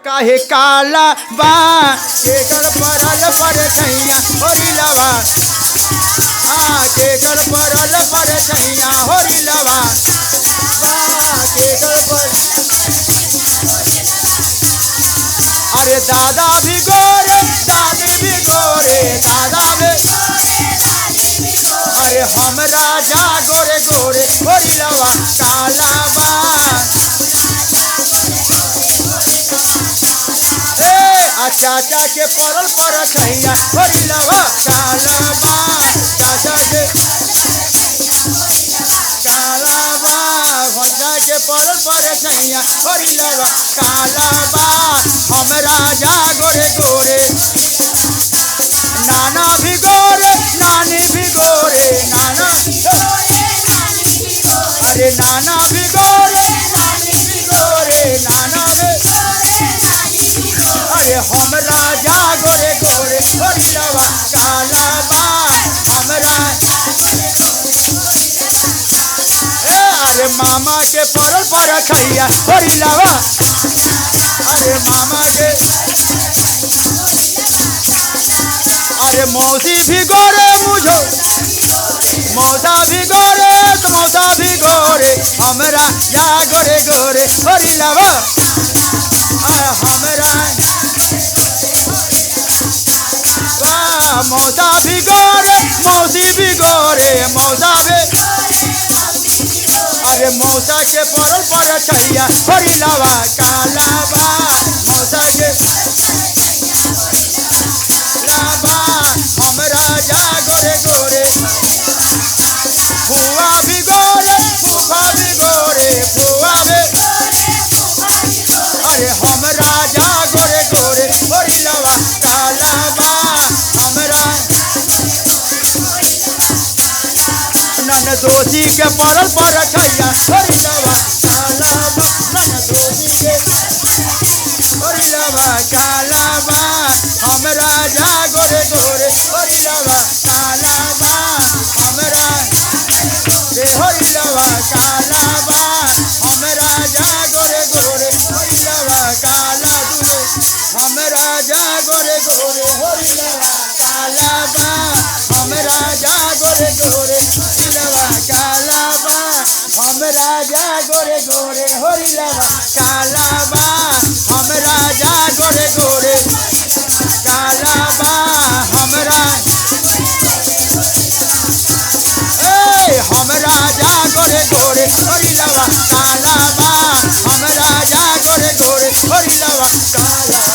काहे काला बा केकर परल पर छैया होरी लवा केकर परल पर छैया होरी लवा केकर पर अरे दादा भी गोरे दादी भी गोरे दादा भी अरे हम राजा गोरे गोरे होरी लवा काला बा चाचा के परल पर छैया होरी लवा काला बा चाचा के काला बा भंजा के परल पर छैया होरी लवा काला बा हम राजा गोरे गोरे नाना भी गोरे नानी भी गोरे नाना अरे नाना भी गोरे नानी भी गोरे नाना भी अरे हम राजा गोरे गोरे होरी लवा काला बा हमरा अरे मामा के परल पर खैया होरी लवा अरे मामा के अरे मौसी भी गोरे मुझो मौसा भी गोरे तो मौसा भी गोरे हमरा या गोरे गोरे होरी लवा हमरा मौसा भी गोरे मौसी भी गोरे मौसा भी अरे मौसा के परल पर छैया होरी लवा काला बा मौसा के लाबा हम राजा गोरे गोरे फुआ भी गोरे फूफा भी गोरे फुआ भी अरे हम राजा गोरे गोरे होरी लवा काला बा हमरा नन दोषी के परल पर छैया होरी लवा काला बा नन दोषी के होरी लवा काला बा हम राजा गोरे गोरे होरी लवा काला बा हमरा रे होरी लवा काला बा हम राजा गोरे गोरे होरी लवा काला दुरे हम राजा गोरे गोरे होरी लवा काला बा हम राजा गोरे गोरे होरी लवा काला बा हम राजा गोरे गोरे होरी लवा काला बा हम राजा गोरे गोरे काला बा हमरा हम राजा गोरे गोरे होरी लवा काला बा हम राजा गोरे गोरे होरी लवा काला